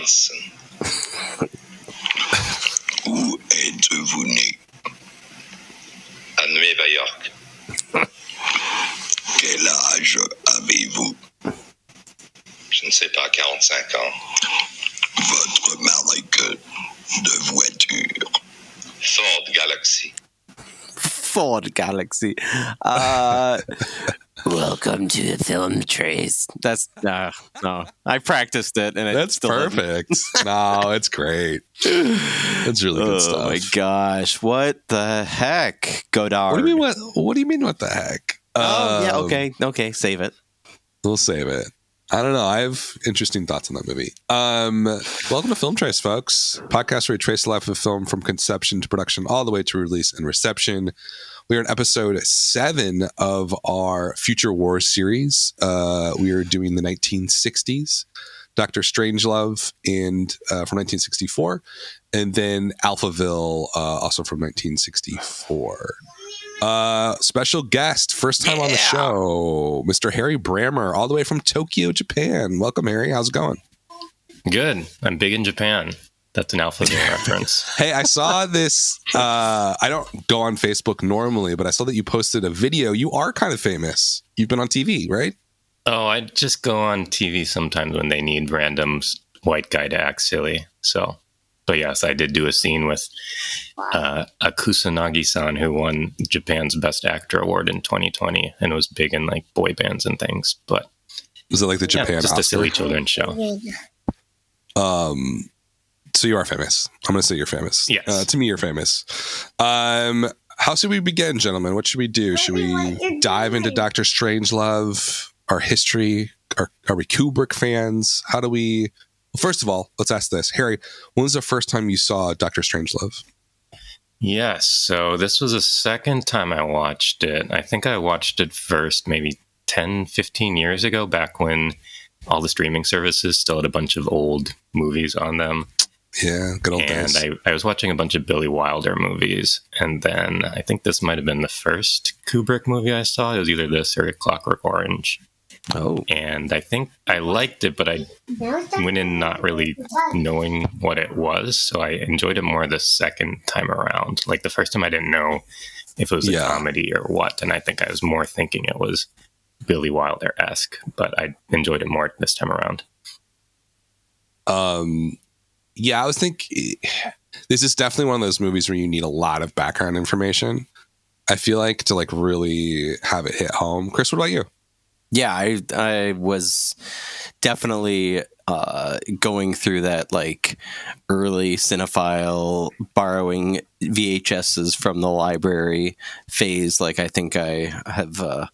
Wisconsin. Où êtes-vous né? À Nueva York. Quel âge avez-vous? Je ne sais pas, 45 ans. Votre marque de voiture? Ford Galaxy. Ford Galaxy. Welcome to the film trace. That's no. I practiced it, and that's still perfect. No, it's great. That's really good stuff. Oh my gosh, what the heck, Godard? What do you mean? What do you mean? What the heck? Yeah. Okay. Save it. We'll save it. I don't know. I have interesting thoughts on that movie. Welcome to Film Trace, folks. Podcast where we trace the life of a film from conception to production, all the way to release and reception. We are in episode 7 of our Future Wars series. We are doing the 1960s, Dr. Strangelove, and from 1964, and then Alphaville, also from 1964. Special guest, first time on the show, Mr. Harry Brammer, all the way from Tokyo, Japan. Welcome, Harry. How's it going? Good. I'm big in Japan. That's an Alphaville reference. Hey, I saw this. I don't go on Facebook normally, but I saw that you posted a video. You are kind of famous. You've been on TV, right? Oh, I just go on TV sometimes when they need random white guy to act silly. But yes, I did do a scene with Kusanagi-san, who won Japan's Best Actor Award in 2020 and was big in like boy bands and things. But was it like the Japan just Oscar? a silly children's show. So you are famous. I'm going to say you're famous. Yes. To me, you're famous. How should we begin, gentlemen? What should we do? Should we dive into Dr. Strangelove, our history? Are we Kubrick fans? How do we... Well, first of all, let's ask this. Harry, when was the first time you saw Dr. Strangelove? Yes. So this was the second time I watched it. I think I watched it first maybe 10, 15 years ago, back when all the streaming services still had a bunch of old movies on them. Yeah, good old days. And I was watching a bunch of Billy Wilder movies. And then I think this might have been the first Kubrick movie I saw. It was either this or Clockwork Orange. Oh. And I think I liked it, but I went in not really knowing what it was. So I enjoyed it more the second time around. Like the first time I didn't know if it was a comedy or what. And I think I was more thinking it was Billy Wilder-esque, but I enjoyed it more this time around. Yeah, I was thinking this is definitely one of those movies where you need a lot of background information. I feel like to like really have it hit home. Chris, what about you? Yeah, I was definitely going through that like early cinephile borrowing VHSs from the library phase. Like I think I have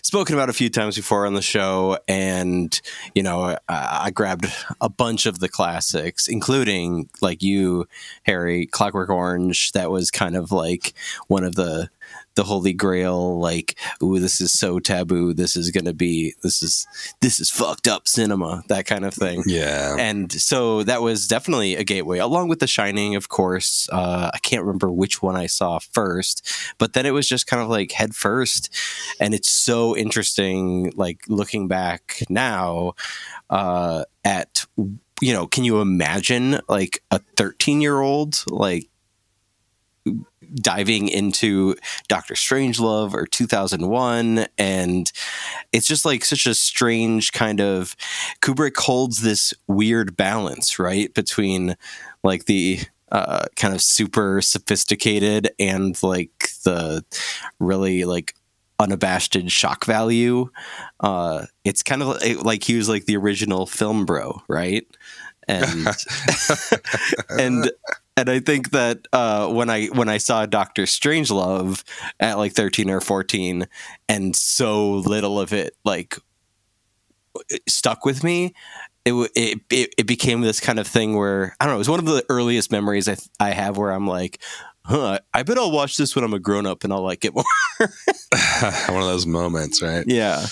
spoken about a few times before on the show, and you know I grabbed a bunch of the classics, including like you, Harry, Clockwork Orange. That was kind of like one of the holy grail, like, ooh, this is so taboo, this is fucked up cinema, that kind of thing. Yeah. And so that was definitely a gateway, along with The Shining, of course. I can't remember which one I saw first, but then it was just kind of like head first. And it's so interesting, like looking back now at, you know, can you imagine like a 13-year-old like diving into Dr. Strangelove or 2001, and it's just like such a strange kind of... Kubrick holds this weird balance, right, between like the kind of super sophisticated and like the really like unabashed shock value. It's kind of like he was like the original film bro, right? And and I think that when I saw Dr. Strangelove at like 13 or 14, and so little of it like stuck with me, it became this kind of thing where, I don't know, it was one of the earliest memories I have where I'm like, I bet I'll watch this when I'm a grown up and I'll like it more. One of those moments, right? Yeah.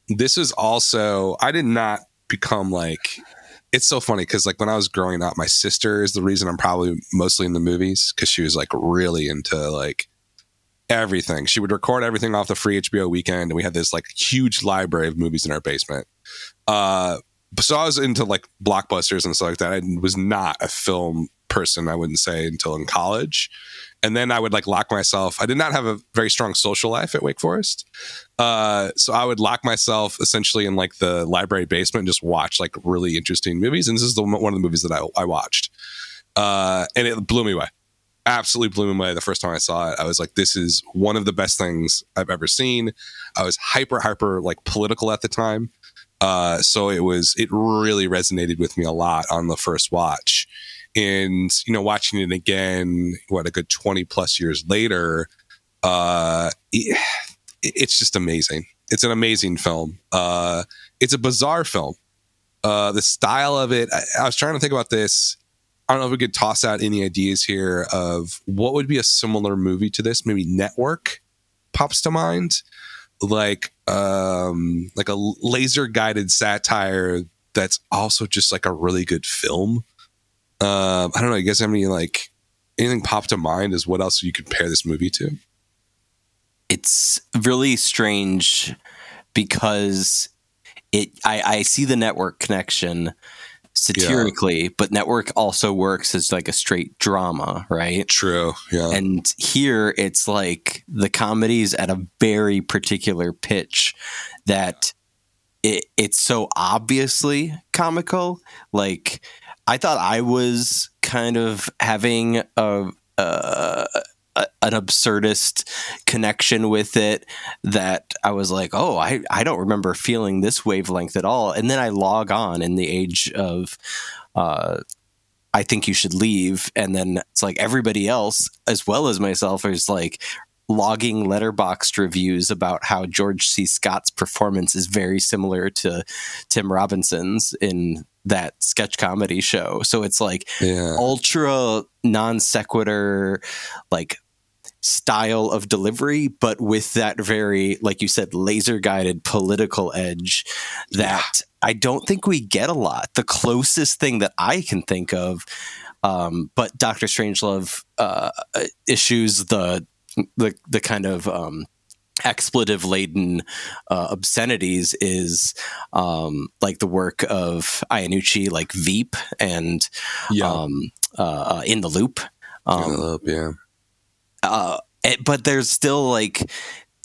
This is also, I did not become like... It's so funny because like when I was growing up, my sister is the reason I'm probably mostly in the movies, because she was like really into like everything. She would record everything off the free HBO weekend, and we had this like huge library of movies in our basement. so I was into like blockbusters and stuff like that. I was not a film person, I wouldn't say, until in college. And then I would like lock myself. I did not have a very strong social life at Wake Forest. So I would lock myself essentially in like the library basement and just watch like really interesting movies. And this is one of the movies that I watched. And it blew me away. Absolutely blew me away the first time I saw it. I was like, this is one of the best things I've ever seen. I was hyper like political at the time. So it really resonated with me a lot on the first watch. And, you know, watching it again, a good 20 plus years later, it's just amazing. It's an amazing film. It's a bizarre film. The style of it, I was trying to think about this. I don't know if we could toss out any ideas here of what would be a similar movie to this. Maybe Network pops to mind. Like a laser guided satire that's also just like a really good film. I don't know. You guys have anything pop to mind as what else you could pair this movie to? It's really strange because I see the Network connection satirically, but Network also works as like a straight drama, right? True. Yeah. And here it's like the comedy's at a very particular pitch that it's so obviously comical. Like, I thought I was kind of having an absurdist connection with it, that I was like, oh, I don't remember feeling this wavelength at all. And then I log on in the age of I Think You Should Leave. And then it's like everybody else, as well as myself, is like logging letterboxed reviews about how George C. Scott's performance is very similar to Tim Robinson's in that sketch comedy show. So it's like ultra non sequitur, like style of delivery, but with that very, like you said, laser guided political edge that I don't think we get a lot. The closest thing that I can think of, but Dr. Strangelove issues the kind of expletive laden obscenities is like the work of Iannucci, like Veep and In the Loop. But there's still like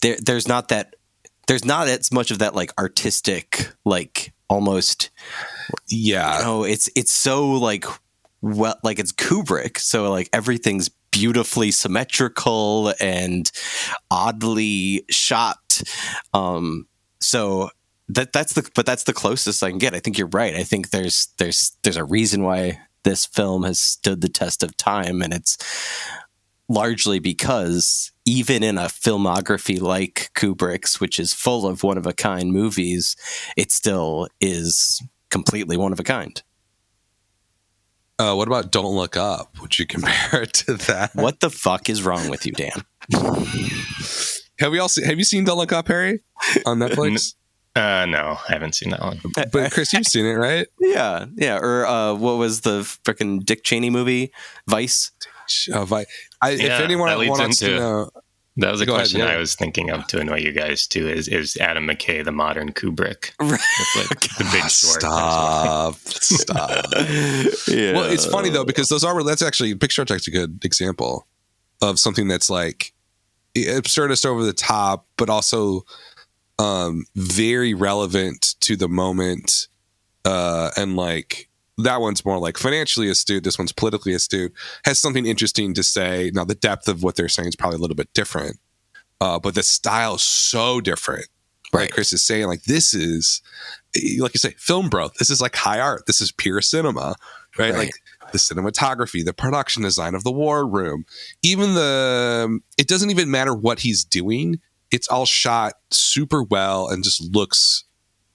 there's not as much of that like artistic, like almost it's so like like it's Kubrick, so like everything's beautifully symmetrical and oddly shot. So that's the closest I can get. I think you're right. I think there's a reason why this film has stood the test of time, and it's largely because even in a filmography like Kubrick's, which is full of one-of-a-kind movies, it still is completely one of a kind. What about Don't Look Up? Would you compare it to that? What the fuck is wrong with you, Dan? Have you seen Don't Look Up, Harry, on Netflix? No, I haven't seen that one. But Chris, you've seen it, right? Yeah. Or what was the freaking Dick Cheney movie, Vice? If anyone wants to know, that was a question I was thinking of to annoy you guys too. Is Adam McKay the modern Kubrick? Right. Like the Big Short. Stop. Yeah. Well, it's funny though, because that's actually Big Short's actually a good example of something that's like absurdist, over the top, but also very relevant to the moment, and like. That one's more like financially astute. This one's politically astute. Has something interesting to say. Now, the depth of what they're saying is probably a little bit different, but the style is so different. Right? Like Chris is saying, like this is, like you say, film, bro. This is like high art. This is pure cinema, right? Like the cinematography, the production design of the war room, even it doesn't even matter what he's doing. It's all shot super well and just looks,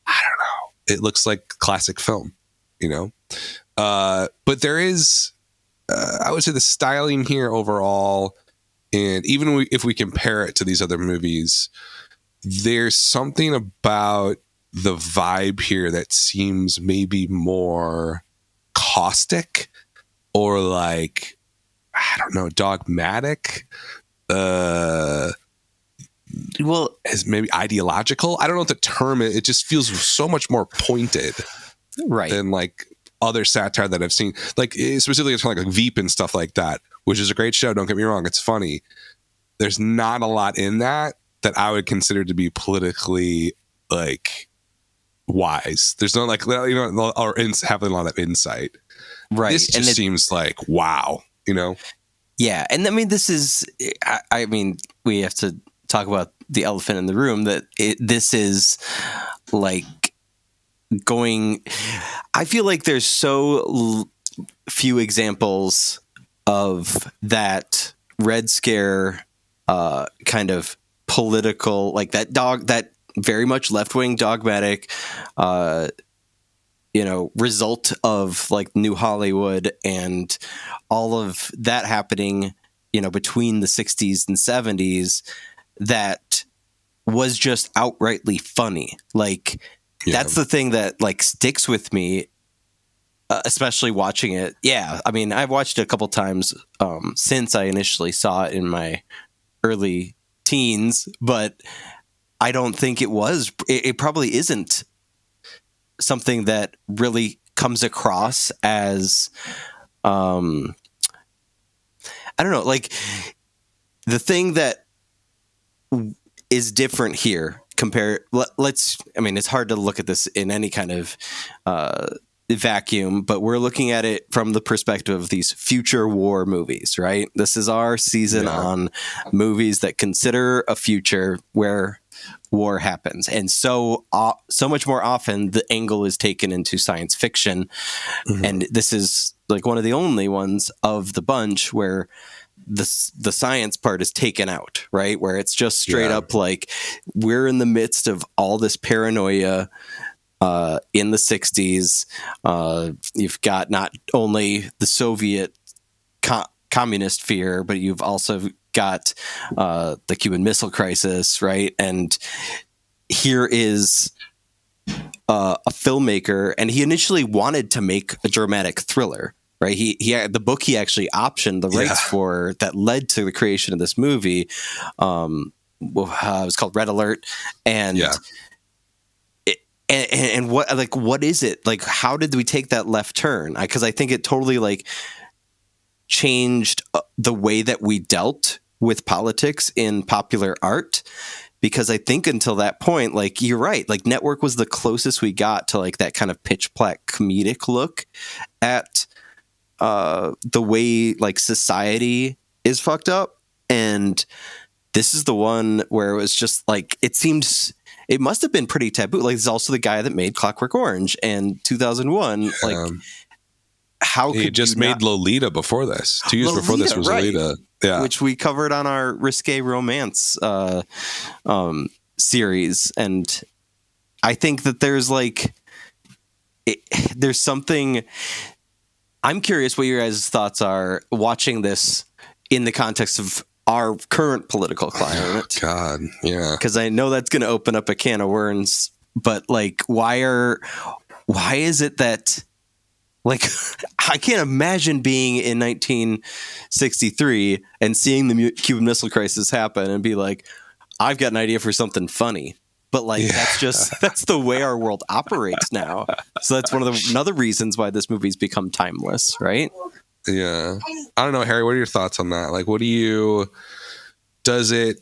I don't know. It looks like classic film. You know, but there is, I would say, the styling here overall, and even if we compare it to these other movies, there's something about the vibe here that seems maybe more caustic or like, I don't know, dogmatic. Well, as maybe ideological. I don't know what the term is. It just feels so much more pointed. right. than like other satire that I've seen. Like specifically, it's like Veep and stuff like that, which is a great show. Don't get me wrong; it's funny. There's not a lot in that I would consider to be politically like wise. There's no like or having a lot of insight. Right. This just seems like wow. Yeah, and I mean, this is. I mean, we have to talk about the elephant in the room. That this is like going. I feel like there's so few examples of that Red Scare kind of political, like that very much left-wing dogmatic result of like New Hollywood and all of that happening between the 60s and 70s that was just outrightly funny. Like that's the thing that like sticks with me, especially watching it. Yeah, I mean, I've watched it a couple times since I initially saw it in my early teens, but I don't think it probably isn't something that really comes across as I don't know, like the thing that is different here it's hard to look at this in any kind of vacuum, but we're looking at it from the perspective of these future war movies, right? This is our season on movies that consider a future where war happens, and so much more often the angle is taken into science fiction, and this is like one of the only ones of the bunch where the science part is taken out, right? Where it's just straight up like we're in the midst of all this paranoia in the 60s. You've got not only the Soviet communist fear, but you've also got the Cuban Missile Crisis, right? And here is a filmmaker, and he initially wanted to make a dramatic thriller, right? He had the book he actually optioned the rights for that led to the creation of this movie. It was called Red Alert, and and what is it like? How did we take that left turn? Because I think it totally like changed the way that we dealt with politics in popular art. Because I think until that point, like you're right, like Network was the closest we got to like that kind of pitch black comedic look at the way like society is fucked up, and this is the one where it was just like it must have been pretty taboo. Like, it's also the guy that made Clockwork Orange and 2001. Like, how could he just made Lolita before this? 2 years before this was Lolita, which we covered on our Risque Romance series. And I think that there's like there's something. I'm curious what your guys' thoughts are watching this in the context of our current political climate. God, yeah. Because I know that's going to open up a can of worms. But like, why is it that, like, I can't imagine being in 1963 and seeing the Cuban Missile Crisis happen and be like, I've got an idea for something funny. But like, that's the way our world operates now. So that's one of the another reasons why this movie's become timeless, right? Yeah. I don't know, Harry, what are your thoughts on that? Like, does it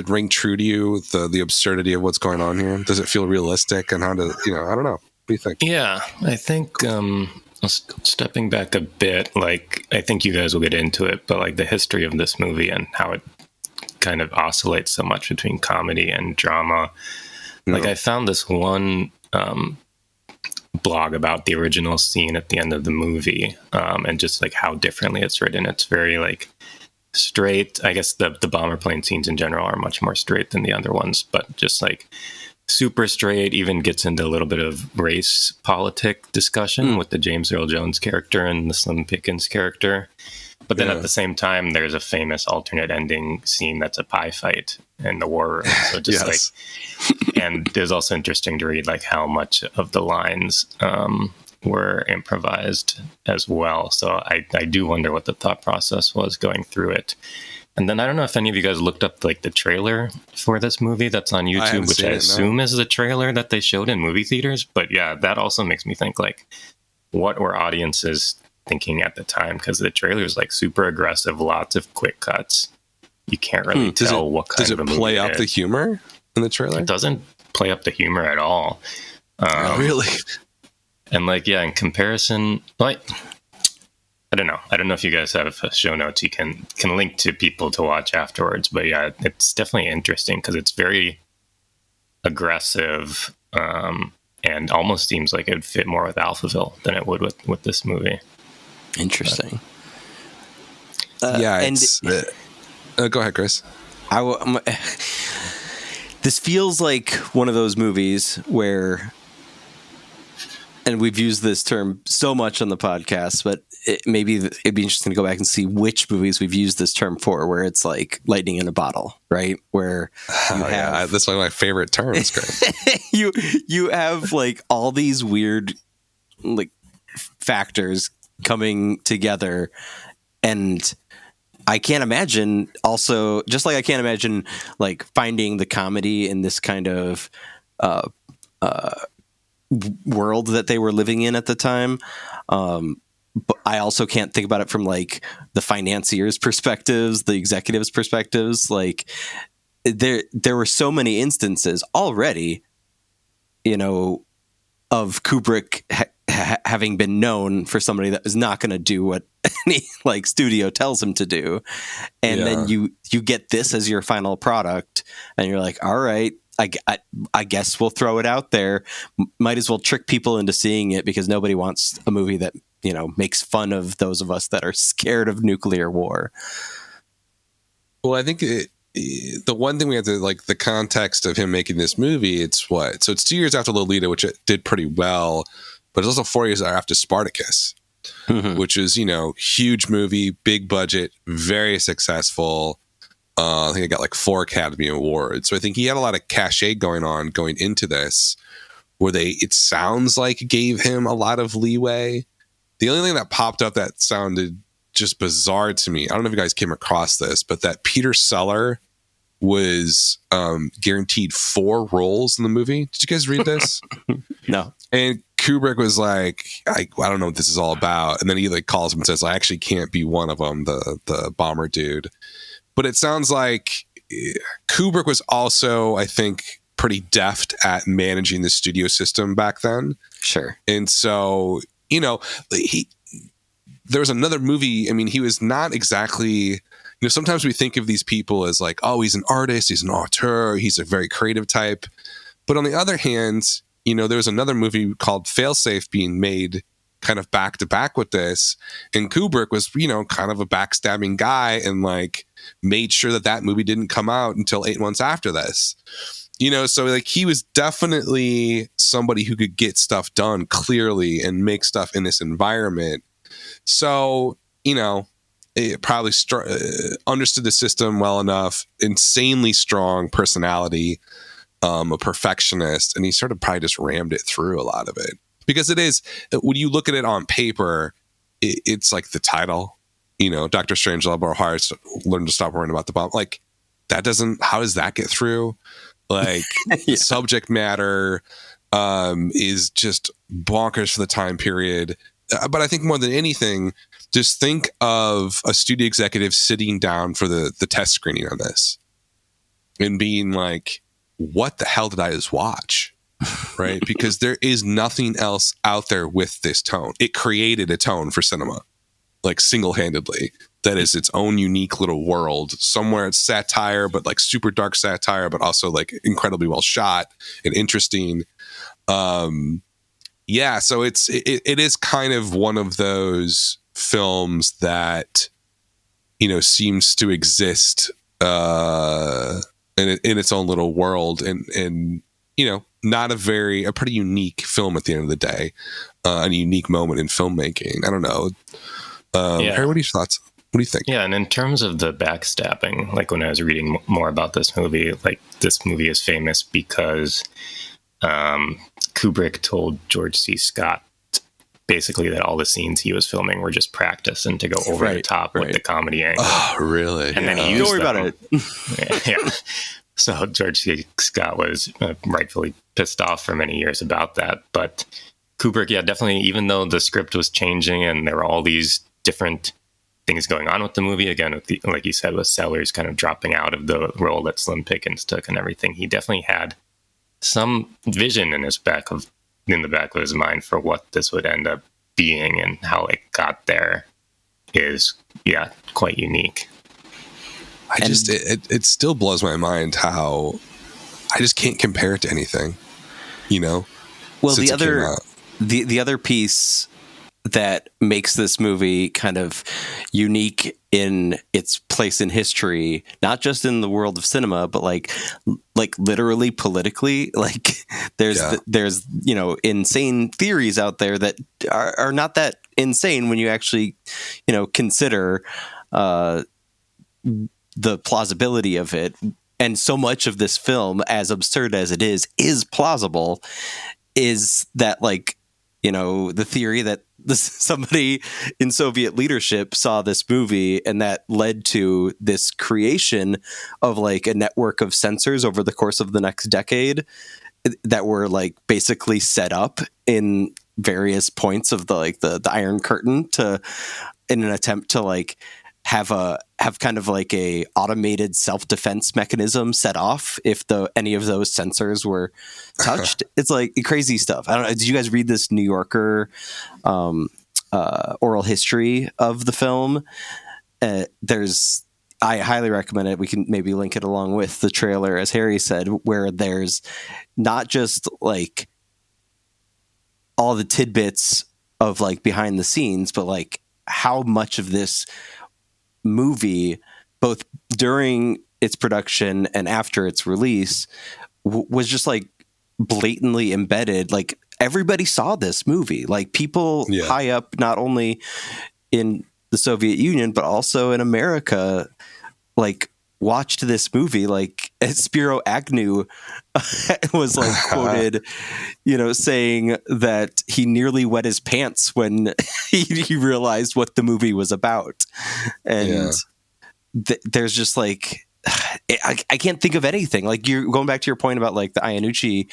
ring true to you, the absurdity of what's going on here? Does it feel realistic, and I don't know. What do you think? Yeah, I think stepping back a bit, like, I think you guys will get into it, but like the history of this movie and how it kind of oscillates so much between comedy and drama. Yeah. Like, I found this one blog about the original scene at the end of the movie, and just like how differently it's written. It's very like straight. I guess the bomber plane scenes in general are much more straight than the other ones, but just like super straight. Even gets into a little bit of race politic discussion with the James Earl Jones character and the Slim Pickens character. But then at the same time, there's a famous alternate ending scene that's a pie fight in the war room. So just like, and it was also interesting to read like how much of the lines were improvised as well. So I do wonder what the thought process was going through it. And then I don't know if any of you guys looked up like the trailer for this movie that's on YouTube, which I assume is the trailer that they showed in movie theaters. But yeah, that also makes me think like, what were audiences thinking at the time? Because the trailer is like super aggressive, lots of quick cuts. You can't really tell what kind of a movie. Does it play up the humor in the trailer? It doesn't play up the humor at all. Really? And like, yeah, in comparison, like, I don't know if you guys have show notes you can link to people to watch afterwards. But yeah, it's definitely interesting because it's very aggressive and almost seems like it would fit more with Alphaville than it would with this movie. Interesting. Yeah, go ahead, Chris. This feels like one of those movies where, and we've used this term so much on the podcast, but maybe it'd be interesting to go back and see which movies we've used this term for, where it's like lightning in a bottle, right? Where that's one of my favorite terms, Chris. you have like all these weird like factors coming together, and I can't imagine also, just like I can't imagine like finding the comedy in this kind of world that they were living in at the time. But I also can't think about it from like the financiers' perspectives, the executives' perspectives. Like there were so many instances already, you know, of Kubrick having been known for somebody that was not going to do what any like studio tells him to do. And then you get this as your final product and you're like, all right, I guess we'll throw it out there. Might as well trick people into seeing it because nobody wants a movie that, you know, makes fun of those of us that are scared of nuclear war. Well, I think the one thing we have to, like, the context of him making this movie, it's 2 years after Lolita, which it did pretty well, but it's also 4 years after Spartacus, which is, you know, huge movie, big budget, very successful. I think I got like 4 Academy Awards. So I think he had a lot of cachet going into this, where it sounds like gave him a lot of leeway. The only thing that popped up that sounded just bizarre to me, I don't know if you guys came across this, but that Peter Sellers was guaranteed 4 roles in the movie. Did you guys read this? No. And Kubrick was like, I don't know what this is all about. And then he like calls him and says, I actually can't be one of them, the bomber dude. But it sounds like Kubrick was also, I think, pretty deft at managing the studio system back then. Sure. And so, you know, there was another movie. I mean, he was not exactly, you know, sometimes we think of these people as like, oh, he's an artist, he's an auteur, he's a very creative type. But on the other hand, you know, there was another movie called Failsafe being made kind of back to back with this. And Kubrick was, you know, kind of a backstabbing guy and like made sure that movie didn't come out until 8 months after this. You know, so like he was definitely somebody who could get stuff done clearly and make stuff in this environment. So, you know, it probably understood the system well enough, insanely strong personality, a perfectionist, and he sort of probably just rammed it through a lot of it. Because it is, when you look at it on paper, it's like the title, you know, Dr. Strangelove or Harry Learn to Stop Worrying About the Bomb. Like, how does that get through? Like, the subject matter is just bonkers for the time period. But I think more than anything, just think of a studio executive sitting down for the test screening on this and being like, what the hell did I just watch? Right? Because there is nothing else out there with this tone. It created a tone for cinema, like single-handedly, that is its own unique little world. Somewhere it's satire, but like super dark satire, but also like incredibly well shot and interesting. Yeah, so it is kind of one of those films that, you know, seems to exist in its own little world, and you know, not a pretty unique film at the end of the day, a unique moment in filmmaking. I don't know. Harry, what are your thoughts? What do you think? Yeah, and in terms of the backstabbing, like when I was reading more about this movie, like this movie is famous because Kubrick told George C. Scott basically that all the scenes he was filming were just practice and to go over the top with the comedy angle. Oh, really? And then he used Don't worry about it. Yeah. So George C. Scott was rightfully pissed off for many years about that. But Kubrick, definitely, even though the script was changing and there were all these different things going on with the movie, again, with like you said, with Sellers kind of dropping out of the role that Slim Pickens took and everything, he definitely had some vision in the back of his mind for what this would end up being, and how it got there is quite unique. It still blows my mind how I just can't compare it to anything, Well, the other piece that makes this movie kind of unique in its place in history, not just in the world of cinema, but like literally politically, like there's insane theories out there that are not that insane when you actually consider the plausibility of it. And so much of this film, as absurd as it is plausible, is that the theory that somebody in Soviet leadership saw this movie and that led to this creation of a network of censors over the course of the next decade that were basically set up in various points of the Iron Curtain in an attempt to have kind of a automated self-defense mechanism set off if any of those censors were touched. It's crazy stuff. I don't know. Did you guys read this New Yorker oral history of the film? I highly recommend it. We can maybe link it along with the trailer, as Harry said, where there's not just all the tidbits of behind the scenes, but how much of this movie, both during its production and after its release, was just blatantly embedded. Everybody saw this movie. People high up, not only in the Soviet Union but also in America, watched this movie. Spiro Agnew was quoted, saying that he nearly wet his pants when he realized what the movie was about. And there's just I can't think of anything. You're going back to your point about the Iannucci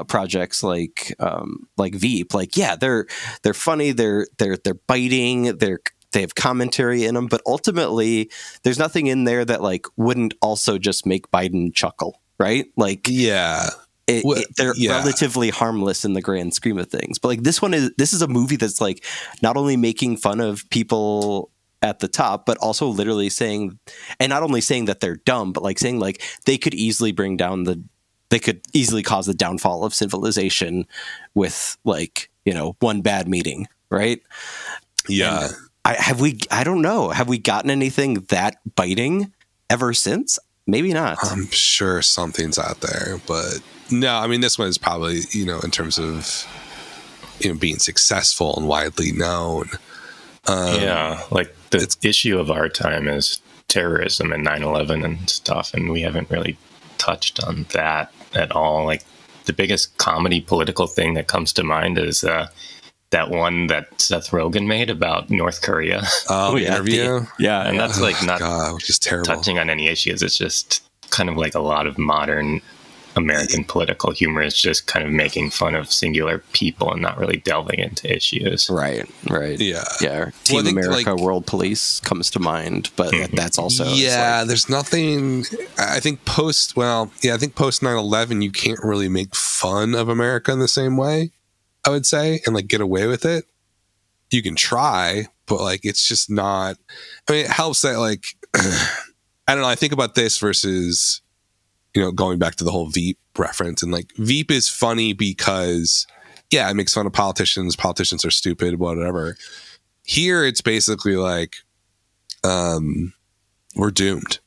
projects, like Veep. They're funny. They're biting. They have commentary in them, but ultimately there's nothing in there that wouldn't also just make Biden chuckle, right? They're relatively harmless in the grand scheme of things. But this is a movie that's not only making fun of people at the top, but also literally saying, and not only saying that they're dumb, but saying they could easily they could easily cause the downfall of civilization with one bad meeting, right? Yeah. I don't know. Have we gotten anything that biting ever since? Maybe not. I'm sure something's out there, but no, I mean, this one is probably, in terms of, being successful and widely known. The issue of our time is terrorism and 9/11 and stuff, and we haven't really touched on that at all. The biggest comedy political thing that comes to mind is that one that Seth Rogen made about North Korea. Oh, the interview? And that's not which is terrible. Touching on any issues. It's just kind of a lot of modern American political humor is just kind of making fun of singular people and not really delving into issues. Right. Yeah. Team America, World Police comes to mind, but that's also... there's nothing... I think post 9/11, you can't really make fun of America in the same way, I would say, and get away with it. You can try, but it's just not. I mean, it helps that I don't know. I think about this versus, going back to the whole Veep reference, and Veep is funny because, it makes fun of politicians. Politicians are stupid, whatever. Here, it's basically we're doomed,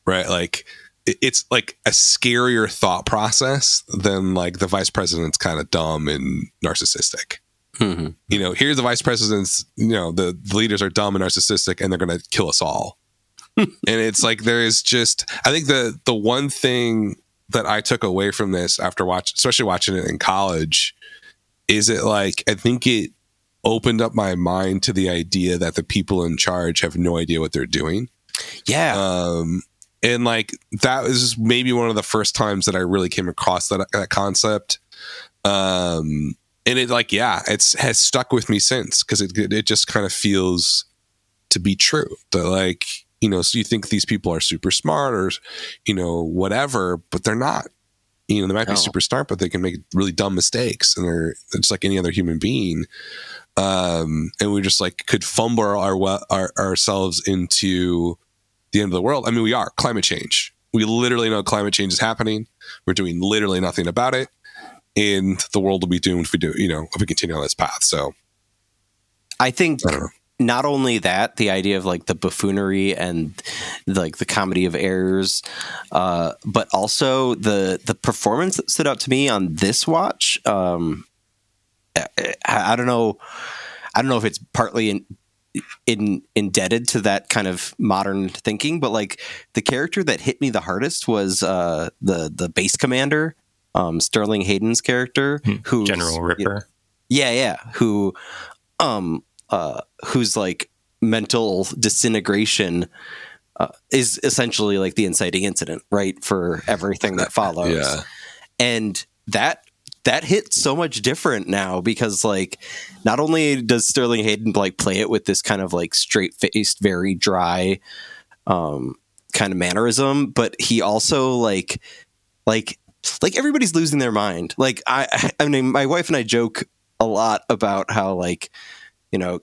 right? It's a scarier thought process than the vice president's kind of dumb and narcissistic. Mm-hmm. Here's the vice president's, the leaders are dumb and narcissistic and they're going to kill us all. And it's there is just, I think the one thing that I took away from this after especially watching it in college, is it I think it opened up my mind to the idea that the people in charge have no idea what they're doing. Yeah. And like that was maybe one of the first times that I really came across that concept. And it like, yeah, has stuck with me since, because it just kind of feels to be true. That like, you know, so you think these people are super smart or, you know, whatever, but they're not. You know, they might be super smart, but they can make really dumb mistakes, and they're just like any other human being. And we just like could fumble ourselves into the end of the world. I mean, we are climate change. We literally know climate change is happening. We're doing literally nothing about it, and the world will be doomed if we do. You know, if we continue on this path. So, I think I don't know. Not only that, the idea of like the buffoonery and like the comedy of errors, but also the performance that stood out to me on this watch. I don't know if it's partly indebted to that kind of modern thinking, but like the character that hit me the hardest was the base commander, Sterling Hayden's character, who General Ripper. Whose like mental disintegration is essentially like the inciting incident, right, for everything that follows. Yeah. And that hits so much different now, because like not only does Sterling Hayden like play it with this kind of like straight-faced, very dry kind of mannerism, but he also like everybody's losing their mind. Like I mean, my wife and I joke a lot about how like, you know,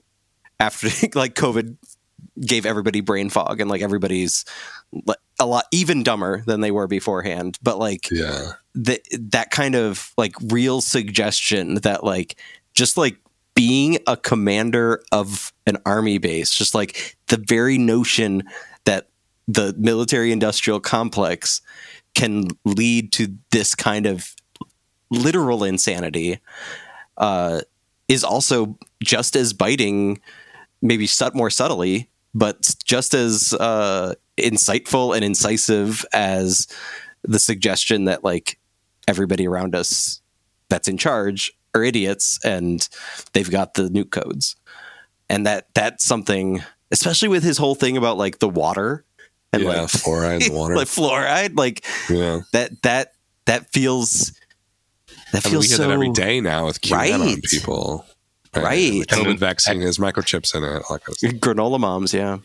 after like COVID gave everybody brain fog, and like everybody's a lot even dumber than they were beforehand. But like, that kind of like real suggestion that like just like being a commander of an army base, just like the very notion that the military industrial complex can lead to this kind of literal insanity, is also just as biting, maybe more subtly, but just as insightful and incisive as the suggestion that like everybody around us that's in charge are idiots and they've got the nuke codes. And that's something, especially with his whole thing about like the water and like fluoride in the water. Like fluoride, like that feels we hear so that every day now with QAnon on people. Right. The COVID vaccine has microchips in it. All that kind of stuff. Granola moms, yeah.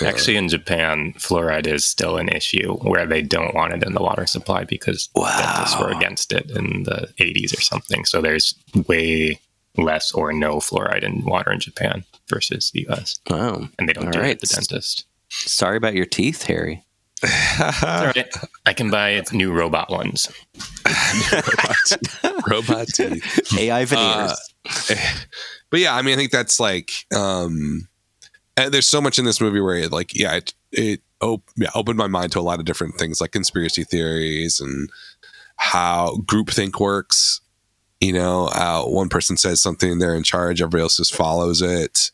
Actually, in Japan, fluoride is still an issue where they don't want it in the water supply because dentists were against it in the 80s or something. So there's way less or no fluoride in water in Japan versus the US. Wow. And they don't do it at the dentist. Sorry about your teeth, Harry. All right. I can buy new robot ones. Robot teeth. AI veneers. But yeah, I mean, I think that's like, there's so much in this movie where it opened my mind to a lot of different things, like conspiracy theories and how groupthink works. You know, one person says something, they're in charge, everybody else just follows it.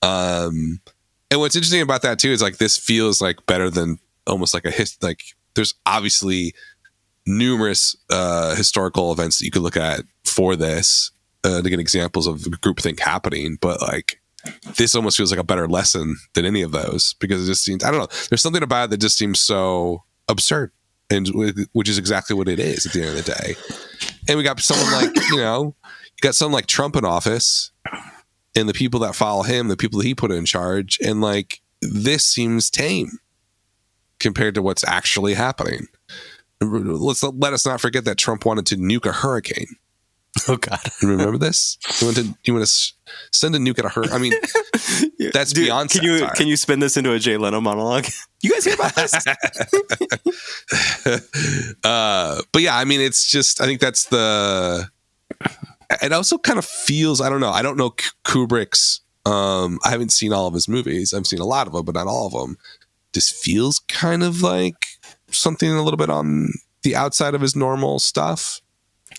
And what's interesting about that too is like this feels like better than almost like there's obviously numerous historical events that you could look at for this to get examples of groupthink happening, but like this almost feels like a better lesson than any of those, because it just seems, I don't know, there's something about it that just seems so absurd, and which is exactly what it is at the end of the day. And we got someone like, you got someone like Trump in office, and the people that follow him, the people that he put in charge, and like this seems tame compared to what's actually happening. Let us not forget that Trump wanted to nuke a hurricane. Oh God! Remember this? You want to send a nuke at a hurricane? I mean, that's beyond satire. Can you spin this into a Jay Leno monologue? You guys hear about this? But yeah, I mean, it's just, I think that's it also kind of feels, I don't know Kubrick's, I haven't seen all of his movies. I've seen a lot of them, but not all of them. This feels kind of like something a little bit on the outside of his normal stuff,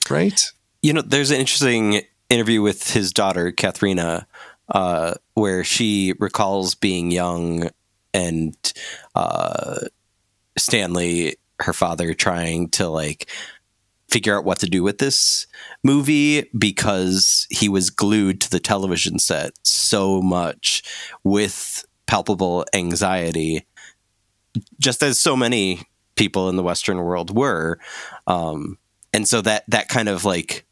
right? You know, there's an interesting interview with his daughter, Katharina, where she recalls being young and Stanley, her father, trying to like figure out what to do with this movie because he was glued to the television set so much with palpable anxiety, just as so many people in the Western world were. And so that kind of like,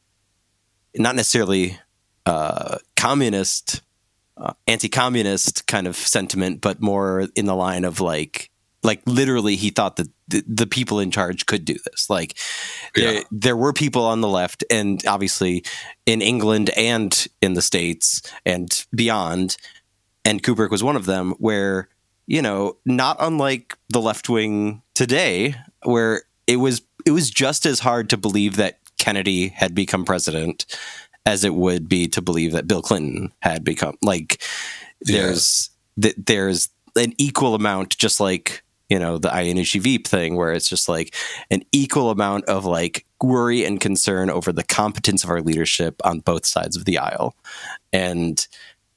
not necessarily communist, anti-communist kind of sentiment, but more in the line of like literally he thought that the people in charge could do this. Like there were people on the left, and obviously in England and in the States and beyond, and Kubrick was one of them, where, you know, not unlike the left wing today, where it was just as hard to believe that Kennedy had become president as it would be to believe that Bill Clinton had become. Like there's an equal amount, just like, you know, the Iannucci Veep thing, where it's just like an equal amount of like worry and concern over the competence of our leadership on both sides of the aisle. And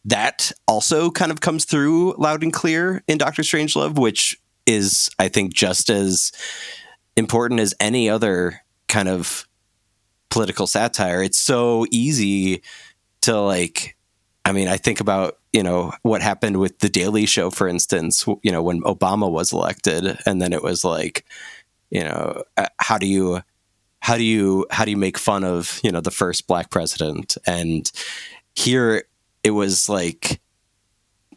that also kind of comes through loud and clear in Dr. Strangelove, which is, I think, just as important as any other kind of political satire. It's so easy to like, I mean, I think about, you know, what happened with The Daily Show, for instance, you know, when Obama was elected, and then it was like, you know, how do you make fun of, you know, the first black president? And here it was like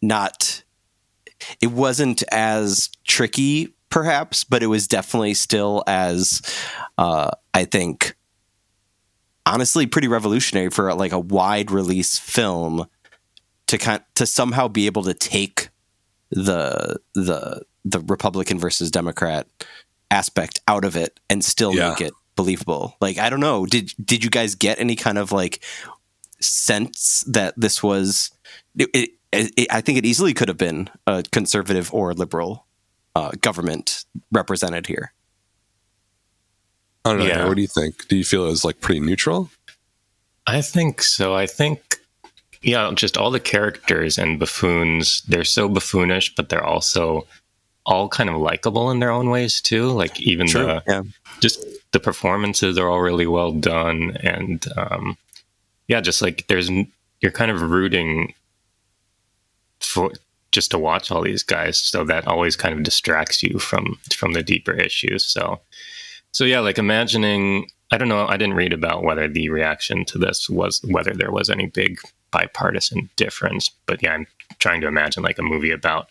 it wasn't as tricky perhaps, but it was definitely still as, I think, honestly pretty revolutionary for like a wide release film to somehow be able to take the Republican versus Democrat aspect out of it and still make it believable. Like, I don't know, did you guys get any kind of like sense that this was I think it easily could have been a conservative or liberal government represented here? I don't know. What do you think? Do you feel it was like pretty neutral? I think so. I think, just all the characters and buffoons, they're so buffoonish, but they're also all kind of likable in their own ways too. Like even just the performances are all really well done. And just like you're kind of rooting for just to watch all these guys. So that always kind of distracts you from the deeper issues. So like imagining, I don't know, I didn't read about whether the reaction to this was whether there was any big bipartisan difference, but I'm trying to imagine like a movie about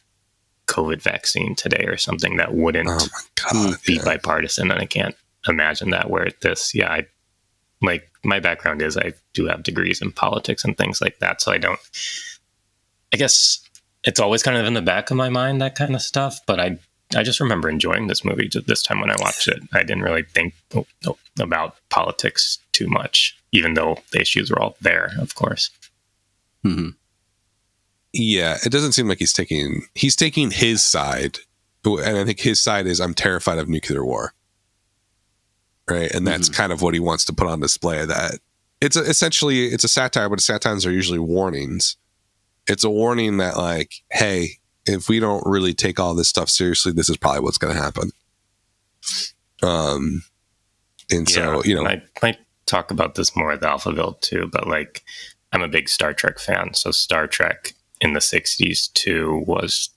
COVID vaccine today or something that wouldn't be bipartisan, and I can't imagine that where this, like my background is I do have degrees in politics and things like that, so I guess it's always kind of in the back of my mind, that kind of stuff, but I just remember enjoying this movie this time when I watched it. I didn't really think about politics too much, even though the issues were all there, of course. Mm-hmm. Yeah, it doesn't seem like he's taking his side, and I think his side is, I'm terrified of nuclear war, right? And that's kind of what he wants to put on display. That it's essentially a satire, but satires are usually warnings. It's a warning that like, hey, if we don't really take all this stuff seriously, this is probably what's going to happen. And so, I might talk about this more at the Alphaville too, but like, I'm a big Star Trek fan. So Star Trek in the 60s too was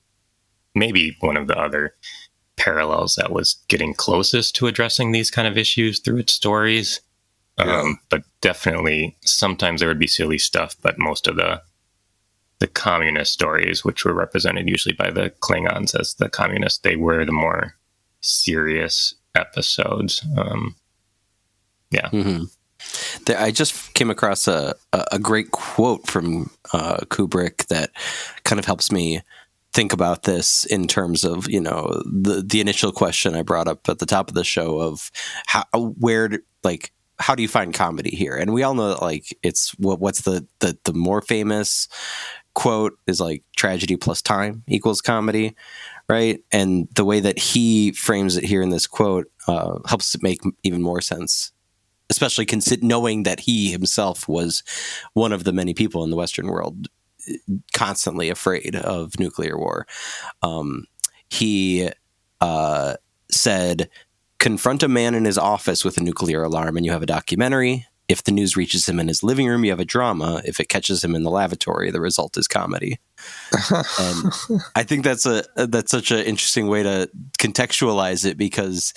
maybe one of the other parallels that was getting closest to addressing these kind of issues through its stories. But definitely sometimes there would be silly stuff, but most of the communist stories, which were represented usually by the Klingons as the communists, they were the more serious episodes. I just came across a great quote from Kubrick that kind of helps me think about this in terms of, the initial question I brought up at the top of the show of how do you find comedy here? And we all know that like it's what's the more famous quote is like tragedy plus time equals comedy, right? And the way that he frames it here in this quote helps it make even more sense, especially knowing that he himself was one of the many people in the Western world constantly afraid of nuclear war. He said, confront a man in his office with a nuclear alarm and you have a documentary. If the news reaches him in his living room, you have a drama. If it catches him in the lavatory, the result is comedy. And I think that's such an interesting way to contextualize it, because,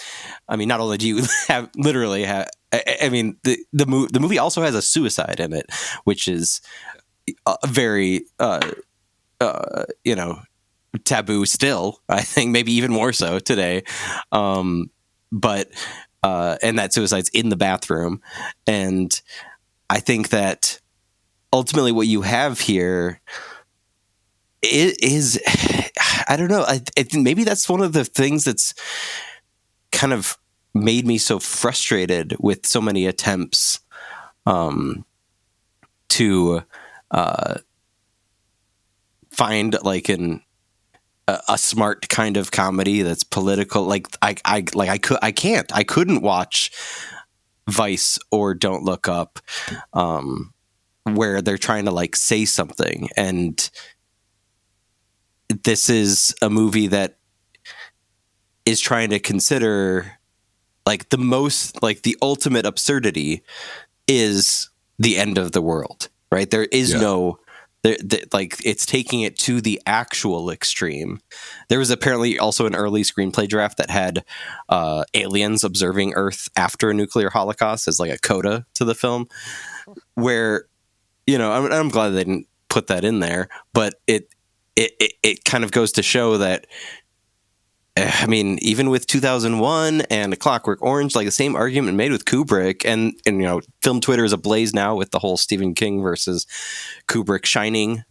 I mean, not only do you the movie also has a suicide in it, which is very, taboo still, I think, maybe even more so today. And that suicide's in the bathroom. And I think that ultimately what you have here is I don't know. I think maybe that's one of the things that's kind of made me so frustrated with so many attempts to find like a smart kind of comedy that's political. Like I couldn't watch Vice or Don't Look Up, where they're trying to like say something. And this is a movie that is trying to consider like the ultimate absurdity is the end of the world, right? There is no, like it's taking it to the actual extreme. There was apparently also an early screenplay draft that had aliens observing Earth after a nuclear holocaust as like a coda to the film, where, I'm glad they didn't put that in there, but it kind of goes to show that, I mean, even with 2001 and A Clockwork Orange, like the same argument made with Kubrick, and film Twitter is ablaze now with the whole Stephen King versus Kubrick Shining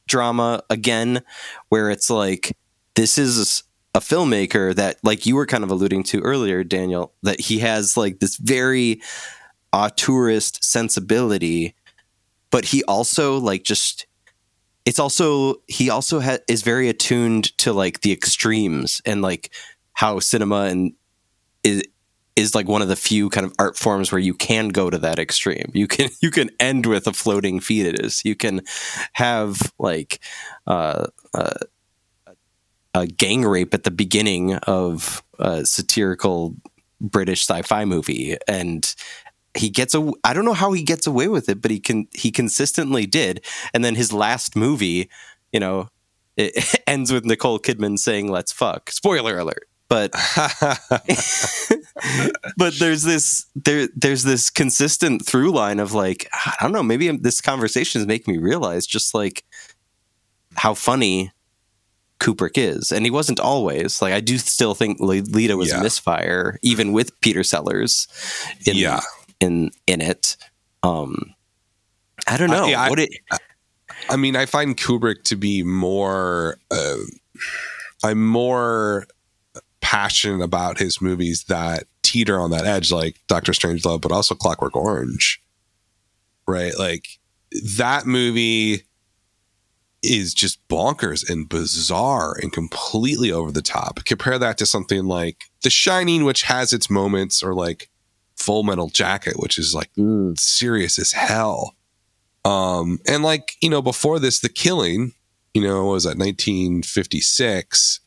drama again, where it's like, this is a filmmaker that, like you were kind of alluding to earlier, Daniel, that he has like this very auteurist sensibility, but he also like just... He also is very attuned to like the extremes, and like how cinema is like one of the few kind of art forms where you can go to that extreme. You can end with a floating fetus. You can have like a gang rape at the beginning of a satirical British sci-fi movie, and I don't know how he gets away with it, but he consistently did. And then his last movie, it ends with Nicole Kidman saying, "Let's fuck." Spoiler alert. But but there's this consistent through line of like, I don't know, maybe this conversation is making me realize just like how funny Kubrick is. And he wasn't always. Like, I do still think Lita was a misfire, even with Peter Sellers in it. I don't know. I mean, I find Kubrick to be more I'm more passionate about his movies that teeter on that edge, like Dr. Strangelove, but also Clockwork Orange, right? Like, that movie is just bonkers and bizarre and completely over the top. Compare that to something like The Shining, which has its moments, or like Full Metal Jacket, which is like serious as hell. And like, before this, The Killing, was at 1956.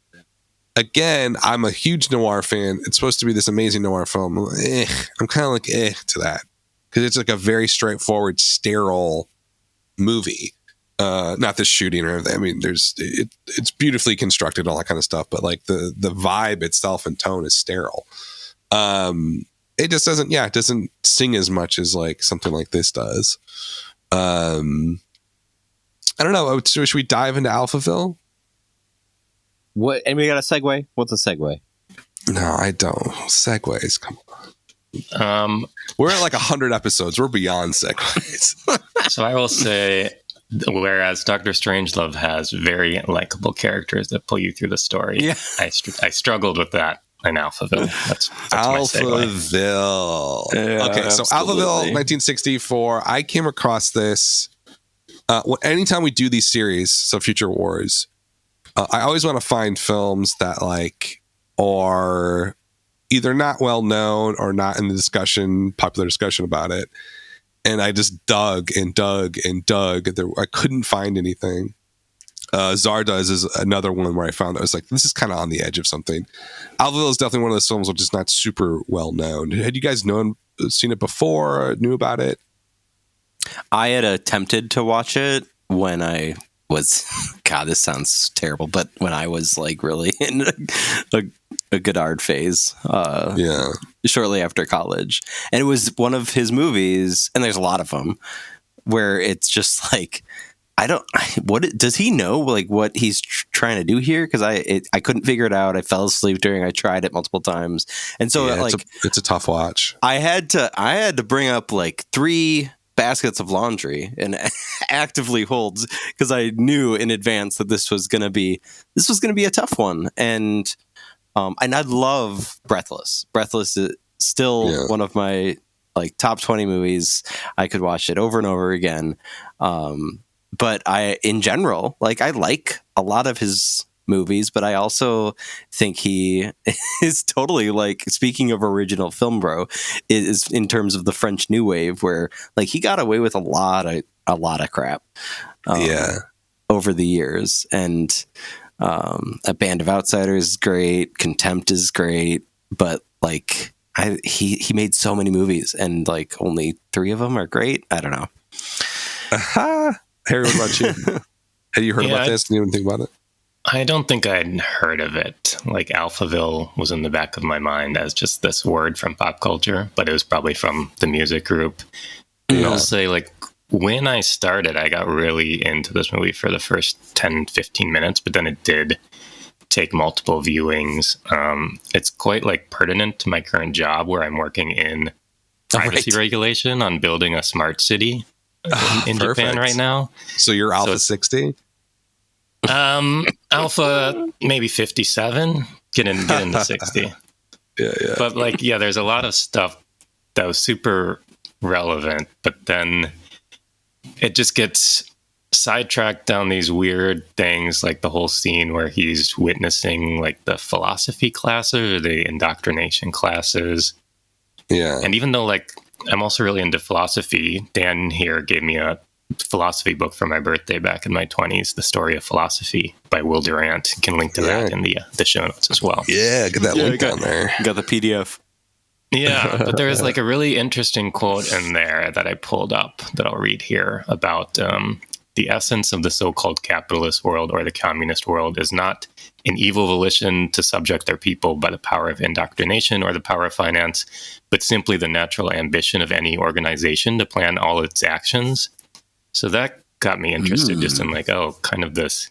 Again, I'm a huge noir fan. It's supposed to be this amazing noir film. I'm kind of like to that, because it's like a very straightforward, sterile movie. Not the shooting or anything. I mean, it's beautifully constructed, all that kind of stuff, but like the vibe itself and tone is sterile. It just doesn't sing as much as like something like this does. I don't know. Should we dive into Alphaville? What? And we got a segue? What's a segue? No, I don't. Segues, come on. We're at like 100 episodes. We're beyond segues. So I will say, whereas Dr. Strangelove has very likable characters that pull you through the story, I struggled with that in Alphaville. That's Alphaville. Okay, so Alphaville, 1964. I came across this. Anytime we do these series, so Future Wars, I always want to find films that like are either not well known or not in the popular discussion about it. And I just dug and dug and dug. I couldn't find anything. Zardoz is another one where I found that I was like, this is kind of on the edge of something. Alphaville is definitely one of those films which is not super well known. Had you guys seen it before, knew about it? I had attempted to watch it when I was, God, this sounds terrible, but when I was like really in a Godard phase, shortly after college. And it was one of his movies, and there's a lot of them, where it's just like, does he know like what he's trying to do here? Because I couldn't figure it out. I fell asleep I tried it multiple times. And so it's a tough watch. I had to bring up like 3 baskets of laundry and actively holds, because I knew in advance that this was going to be a tough one. And I love Breathless. Breathless is still one of my like top 20 movies. I could watch it over and over again. But in general, like I like a lot of his movies, but I also think he is totally like, speaking of original film, bro, is in terms of the French New Wave, where like he got away with a lot of crap over the years. And A Band of Outsiders is great, Contempt is great, but like he made so many movies and like only 3 of them are great. I don't know. Harry, what about you? Had you heard about this? Didn't even think about it? I don't think I'd heard of it. Like Alphaville was in the back of my mind as just this word from pop culture, but it was probably from the music group. And I'll say, like, when I started, I got really into this movie for the first 10, 15 minutes, but then it did take multiple viewings. It's quite like pertinent to my current job, where I'm working in privacy regulation on building a smart city in Japan right now. So you're Alpha 60? Alpha maybe 57, get into 60. Yeah. But like, there's a lot of stuff that was super relevant, but then it just gets sidetracked down these weird things, like the whole scene where he's witnessing like the philosophy classes or the indoctrination classes. Yeah. And even though like I'm also really into philosophy, Dan here gave me a philosophy book for my birthday back in my 20s, The Story of Philosophy by Will Durant. You can link to that in the show notes as well. Yeah, get that link down there. Got the PDF. Yeah, but there is like a really interesting quote in there that I pulled up that I'll read here about the essence of the so-called capitalist world or the communist world is not an evil volition to subject their people by the power of indoctrination or the power of finance, but simply the natural ambition of any organization to plan all its actions. So that got me interested just in like, kind of this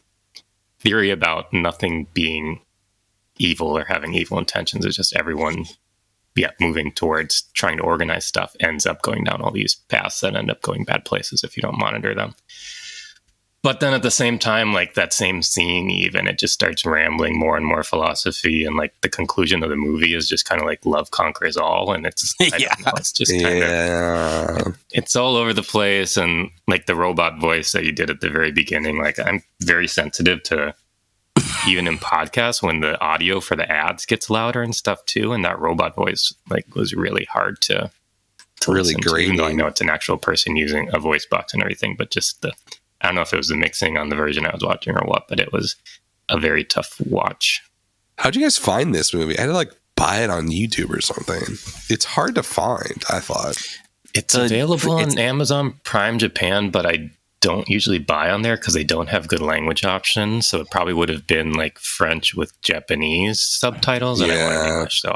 theory about nothing being evil or having evil intentions. It's just everyone, moving towards trying to organize stuff ends up going down all these paths that end up going bad places if you don't monitor them. But then at the same time, like that same scene, even it just starts rambling more and more philosophy, and like the conclusion of the movie is just kind of like love conquers all, and it's I don't know, it's just kind of it's all over the place, and like the robot voice that you did at the very beginning, like I'm very sensitive to even in podcasts when the audio for the ads gets louder and stuff too, and that robot voice like was really hard to really great. Even though I know it's an actual person using a voice box and everything, but just I don't know if it was the mixing on the version I was watching or what, but it was a very tough watch. How'd you guys find this movie? I had to like buy it on YouTube or something. It's hard to find, I thought. It's available on Amazon Prime Japan, but I don't usually buy on there because they don't have good language options. So it probably would have been like French with Japanese subtitles. And I wanted English. So